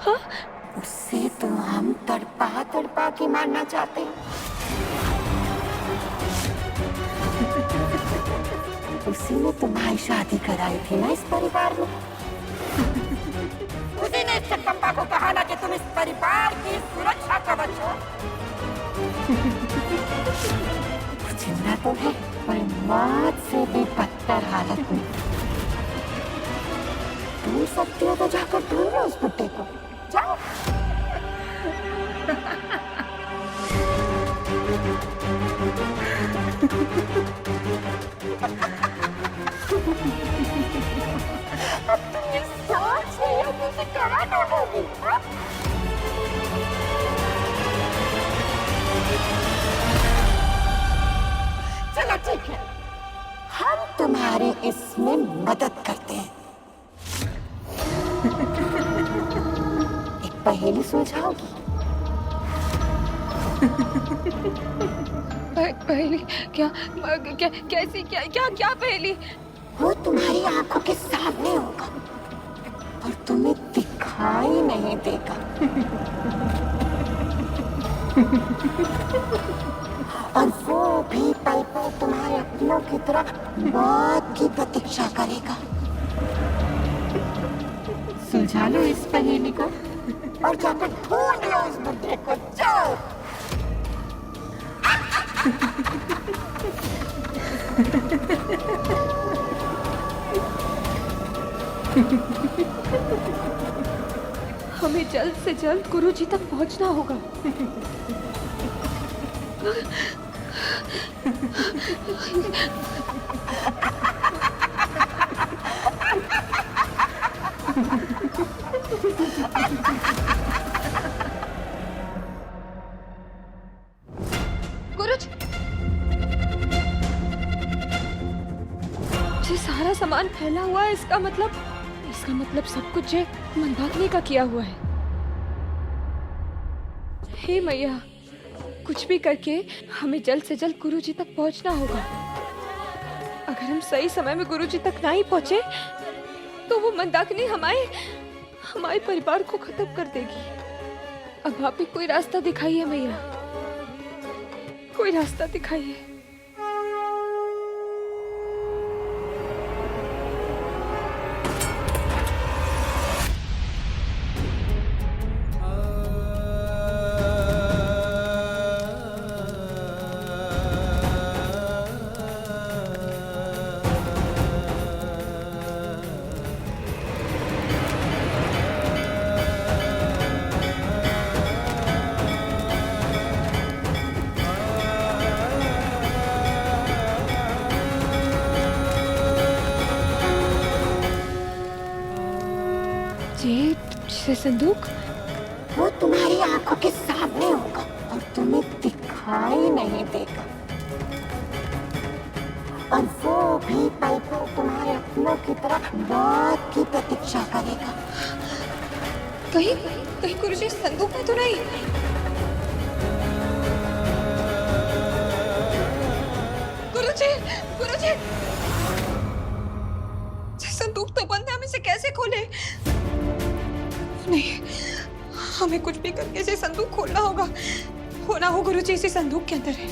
हाँ? उससे तो हम तड़पा तड़पा के मारना चाहते हैं। उसी ने तुम्हारी शादी कराई थी ना इस परिवार में। उसी ने इस जगदम्बा को कहा ना कि तुम इस परिवार की सुरक्षा कवच हो। जिंदा तो है पर मौत से भी बदतर हालत में। ढूंढ सकती हो तो जाकर ढूंढ लो उस बुड्ढे को। जाओ। अब तुम ये सोच रही हो कि उसे कहाँ ढूंढोगी? चलो ठीक है, हम तुम्हारी इसमें मदद करते हैं। एक पहेली सुलझाओगी? पहेली? क्या क्या कैसी? क्या क्या क्या पहेली? वो तुम्हारी आंखों के सामने होगा और तुम्हें दिखाई नहीं देगा। और वो भी पल पल तुम्हारे अपनों की तरह मौत की प्रतीक्षा करेगा। सुलझा लो इस पहेली को और जाकर ढूंढ लो उस बुड्ढे को। जाओ। हमें जल्द से जल्द गुरुजी तक पहुंचना होगा। गुरुजी, ये सारा सामान फैला हुआ है, इसका मतलब सब कुछ ये मंदाकिनी का किया हुआ है। हे मैया, कुछ भी करके हमें जल्द से जल्द गुरुजी तक पहुंचना होगा। अगर हम सही समय में गुरुजी तक नहीं पहुंचे तो वो मंदाकिनी हमारे परिवार को खत्म कर देगी। अब आप ही कोई रास्ता दिखाइए मैया, कोई रास्ता दिखाइए। ये संदूक वो तुम्हारी आंखों के सामने होगा और तुम्हें दिखाई नहीं देगा। और वो भी पल पल तुम्हारे अपनों की तरह मौत की प्रतीक्षा करेगा। कहीं कहीं गुरुजी संदूक में तो नहीं? गुरुजी, गुरुजी, संदूक तो बंद है, हम इसे कैसे खोले? नहीं, हमें कुछ भी करके इसे संदूक खोलना होगा। होना हो गुरुजी इसी संदूक के अंदर है।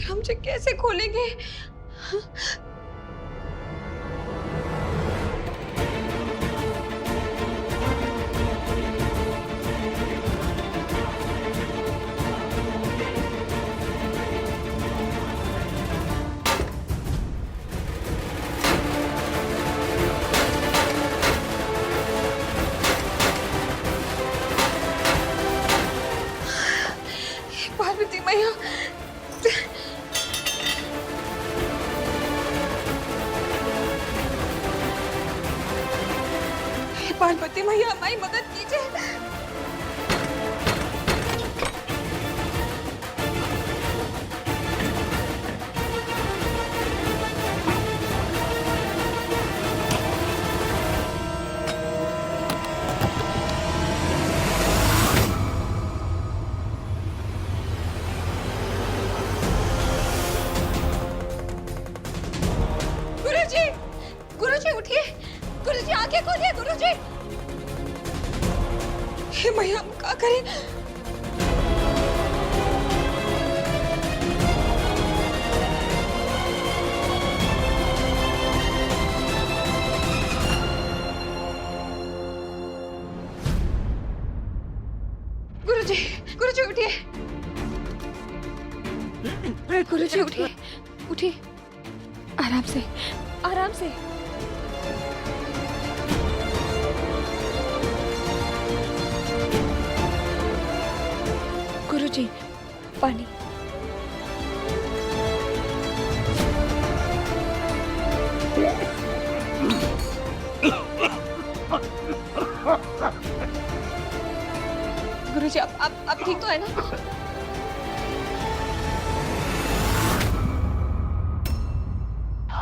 हम इसे कैसे खोलेंगे? पार्वती मैया, पार्वती मैया हमारी मदद कीजिए। गुरुजी उठिए, गुरुजी आंखें खोलिए, गुरुजी। हे मैया, हम क्या करें? गुरुजी, गुरुजी उठिए। गुरुजी उठिए, उठिए। आराम से, आराम से। गुरुजी, पानी। गुरुजी, आप ठीक तो है ना?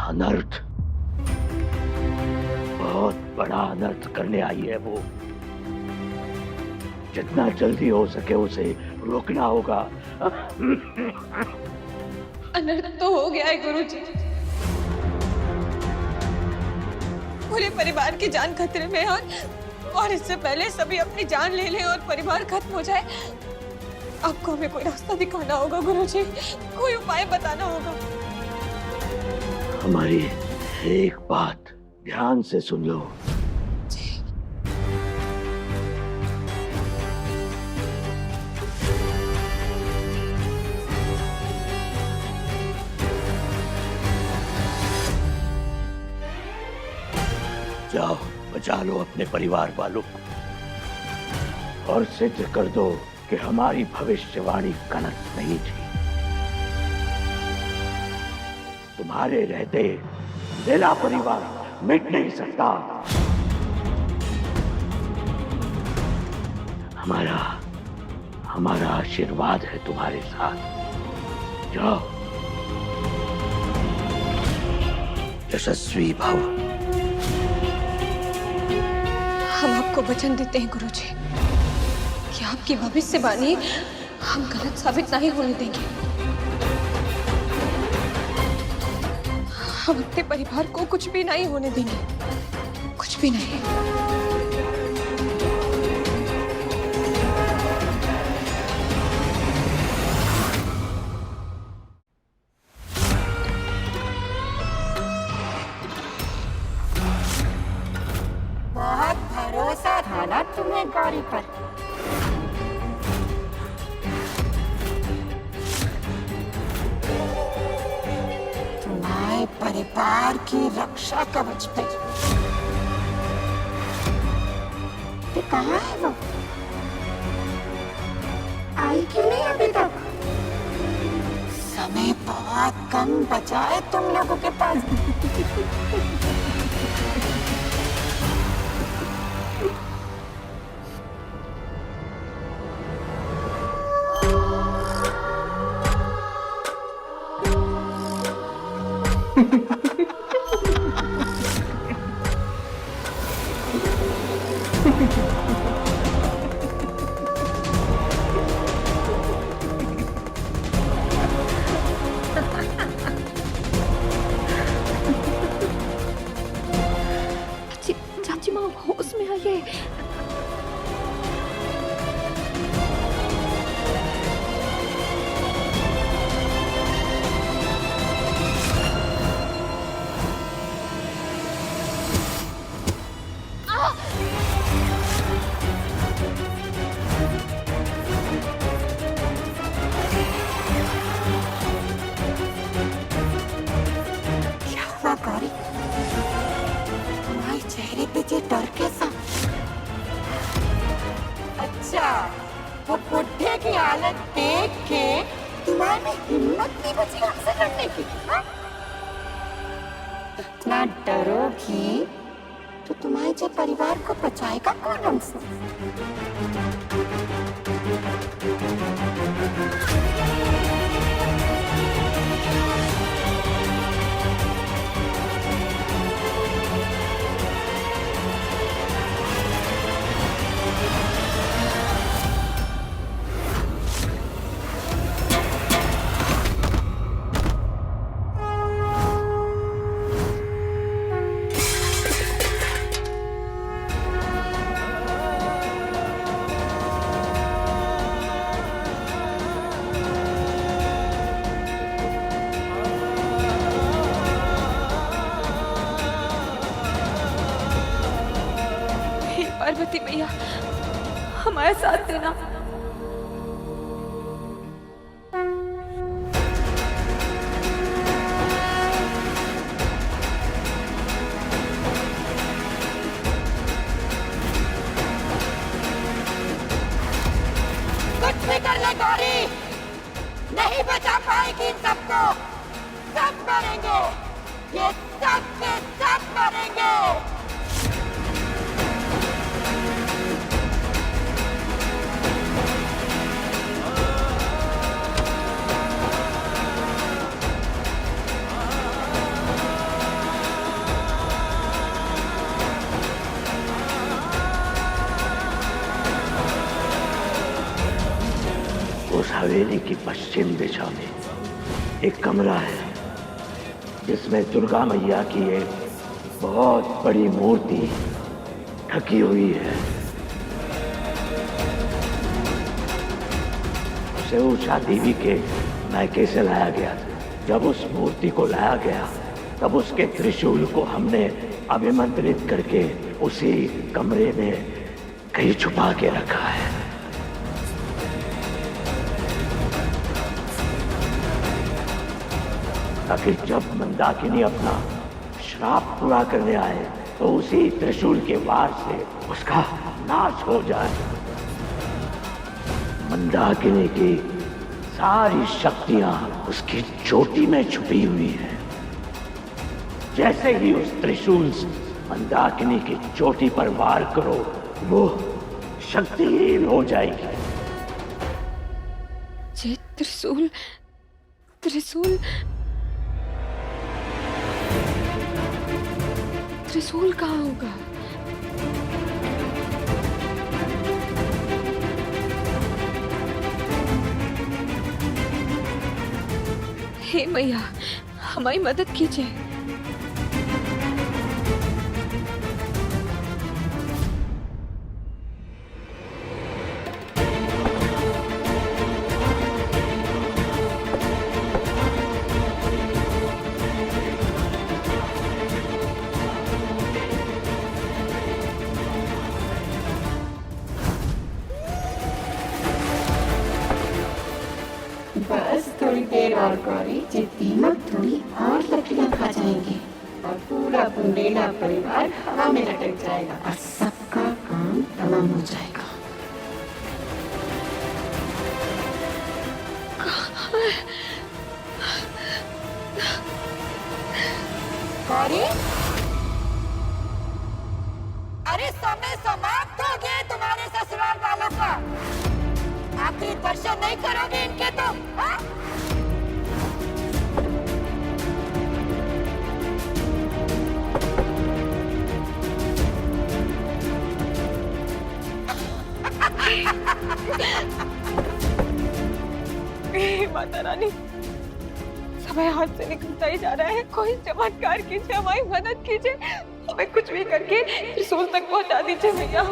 अनर्थ, बहुत बड़ा अनर्थ करने आई है वो। जितना जल्दी हो सके उसे रोकना होगा। अनर्थ तो हो गया है गुरुजी। पूरे परिवार की जान खतरे में है और इससे पहले सभी अपनी जान ले लें और परिवार खत्म हो जाए, आपको हमें कोई रास्ता दिखाना होगा गुरुजी, कोई उपाय बताना होगा। हमारी एक बात ध्यान से सुन लो। जाओ, बचा लो अपने परिवार वालों को और सिद्ध कर दो कि हमारी भविष्यवाणी गलत नहीं थी। तुम्हारे रहते मेरा परिवार मिट नहीं सकता। हमारा आशीर्वाद है तुम्हारे साथ। जाओ, यशस्वी भव। हम आपको वचन देते हैं गुरुजी कि आपकी भविष्यवाणी हम गलत साबित नहीं होने देंगे। हम अपने परिवार को कुछ भी नहीं होने देंगे, कुछ भी नहीं। बहुत भरोसा था ना तुम्हें गौरी पर। तुम्हारे परिवार की रक्षा कवच पे। ये कहाँ है वो? आई क्यों नहीं अभी तक? समय बहुत कम बचा है तुम लोगों के पास। चाची माँ होश में आइए। क्या हुआ गौरी? तुम्हारे चेहरे पे ये डर कैसा? अच्छा, वो बुढ़े की हालत देख के तुम्हारे में हिम्मत नहीं बची हमसे लड़ने की, हाँ? इतना डरोगी तो तुम्हारे जो परिवार को बचाएगा कौन हमसे? पार्वती मैया, हमारा साथ देना। कुछ भी कर ले गौरी, नहीं बचा पाएगी इन सबको। सब मरेंगे, ये सब के सब मरेंगे। उस हवेली की पश्चिम दिशा में एक कमरा है जिसमें दुर्गा मैया की एक बहुत बड़ी मूर्ति ढकी हुई है। उसे उषा देवी के मैके से लाया गया था। जब उस मूर्ति को लाया गया तब उसके त्रिशूल को हमने अभिमंत्रित करके उसी कमरे में कहीं छुपा के रखा है। ताकि जब मंदाकिनी अपना श्राप पूरा करने आए तो उसी त्रिशूल के वार से उसका नाश हो जाए। मंदाकिनी की सारी शक्तियां उसकी चोटी में छुपी हुई हैं। जैसे ही उस त्रिशूल से मंदाकिनी की चोटी पर वार करो, वो शक्तिहीन हो जाएगी। ये त्रिशूल त्रिशूल त्रिशूल कहाँ होगा? हे मैया, हमारी मदद कीजिए। बस थोड़ी देर और गौरी, ये दीमक थोड़ी और लकड़ियां खा जाएंगे और पूरा बुंदेला परिवार हवा में लटक जाएगा और सबका काम तमाम हो जाएगा। गौरी, अरे समय समाप्त हो गए तुम्हारे ससुराल वालों का। आखिरी दर्शन नहीं करोगे इनके तुम? हाँ? माता रानी, समय हाथ से निकलता ही जा रहा है। कोई चमत्कार कीजिए, हमारी मदद कीजिए। हमें कुछ भी करके त्रिशूल तक पहुंचा दीजिए भैया।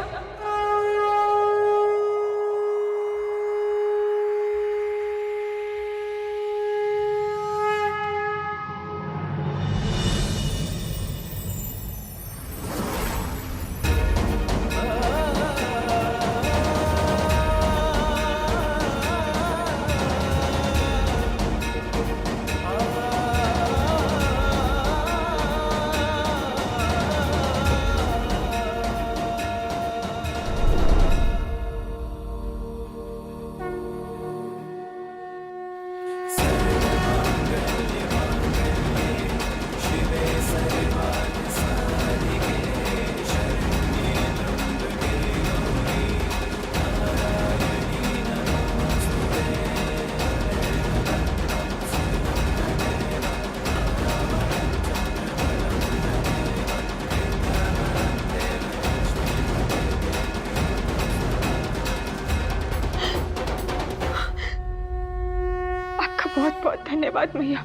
बहुत बहुत धन्यवाद मैया,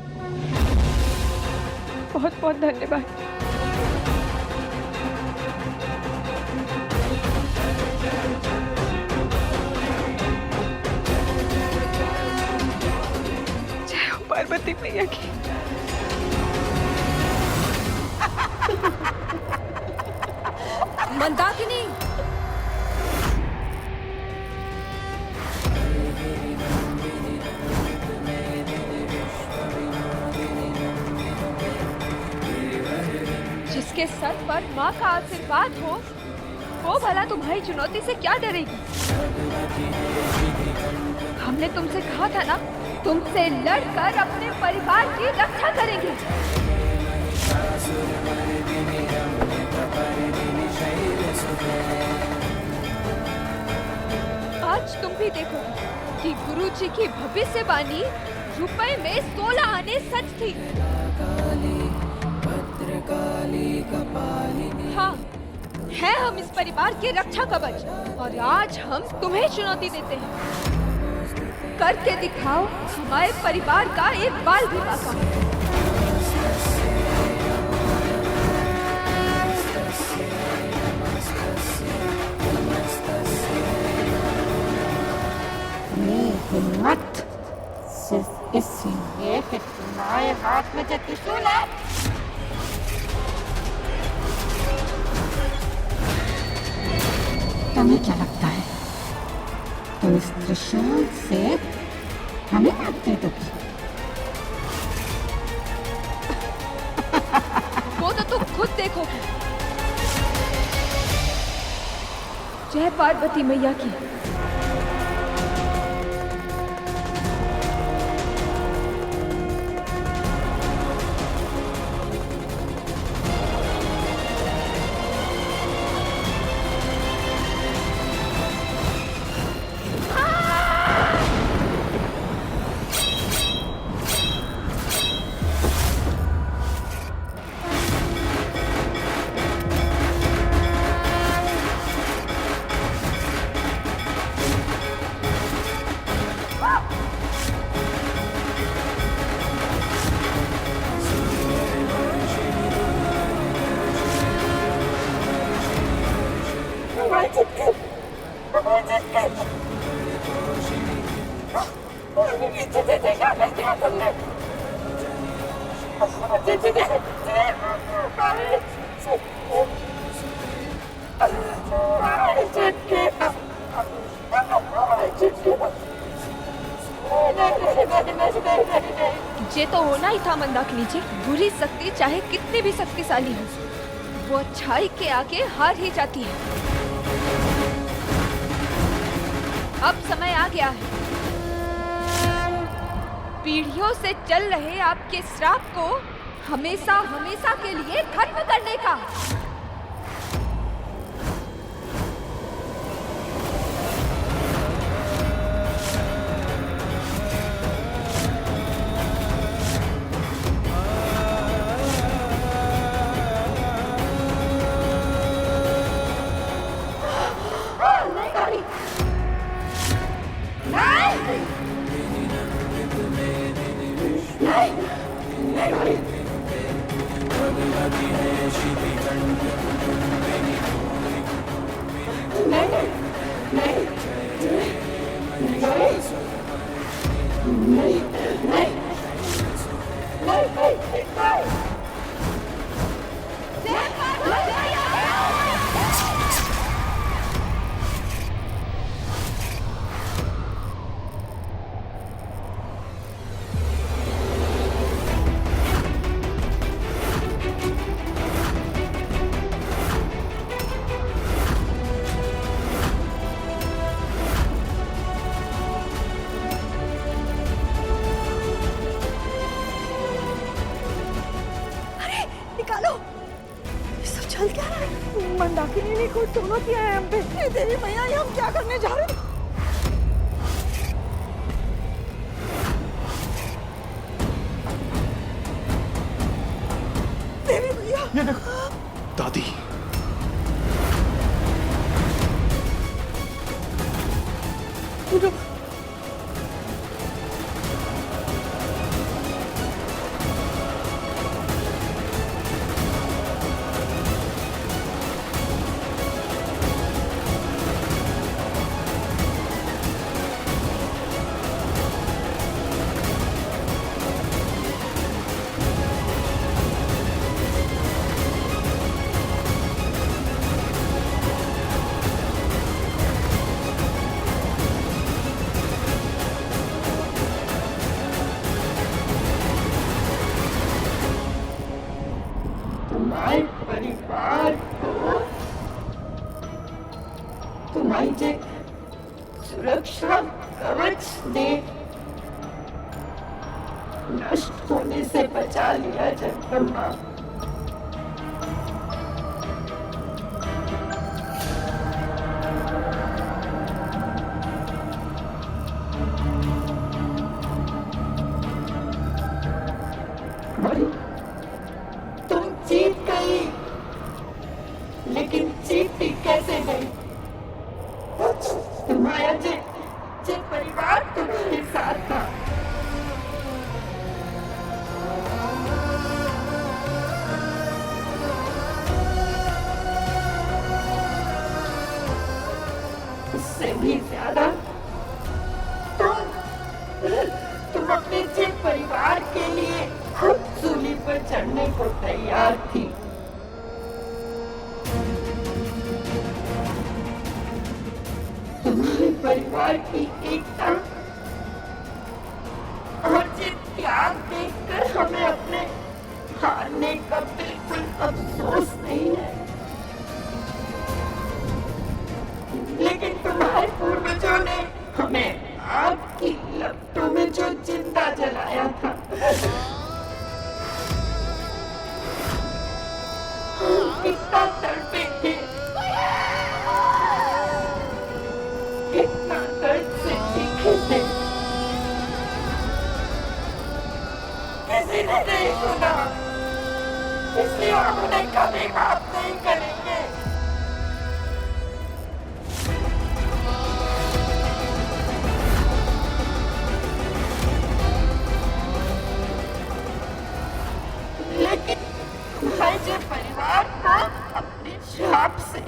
बहुत बहुत धन्यवाद। जय हो पार्वती मैया की। मंदाकिनी, जिसके सर पर माँ का आशीर्वाद हो, वो भला तुम्हारी चुनौती से क्या डरेगी? हमने तुमसे कहा था ना, तुमसे लड़कर अपने परिवार की रक्षा करेंगे। आज तुम भी देखो कि गुरुजी की भविष्यवाणी रुपए में 16 आने सच थी। हाँ, है हम इस परिवार के रक्षा कवच, और आज हम तुम्हें चुनौती देते हैं। करके दिखाओ हमारे परिवार का एक बाल भी बाका। हिम्मत सिर्फ इसलिए कि तुम्हारे हाथ में जो त्रिशूल है। तुम्हें क्या लगता है तुम इस त्रिशूल से हमें आते दोगी? वो तो तुम खुद देखोगे। जय पार्वती मैया की। ये तो होना ही था मंदाकिनी जी। बुरी शक्ति चाहे कितनी भी शक्तिशाली हो, वो अच्छाई के आगे हार ही जाती है। अब समय आ गया है पीढ़ियों से चल रहे आपके श्राप को हमेशा हमेशा के लिए खत्म करने का। मंदाकिनी ने खुद दोनों किया है हम पे। देवी मैया, ये हम क्या करने जा रहे हैं? देवी मैया, ये देखो दादी। परिवार को तुम्हारी जे सुरक्षा कवच ने नष्ट होने से बचा लिया जगदम्बा। तुम जीत गई, लेकिन जीतती कैसे गई? तुम्हारा जे परिवार तुम्हारे साथ था, उससे भी ज्यादा तुम अपने जिन परिवार के लिए खुद सूली पर चढ़ने को तैयार थी। तुम्हारे परिवार की एकता और जिन त्याग देखकर हमें अपने हारने का बिल्कुल अफसोस नहीं है, लेकिन तुम्हारे पूर्वजों ने हमें आग की लपटों में जो जिंदा जलाया था, कितना तड़पे थे, कितना दर्द से चीखे थे, किसी ने नहीं सुना, इसलिए हम उन्हें कभी माफ नहीं करेंगे। लेकिन तुम्हारे परिवार को अपने श्राप से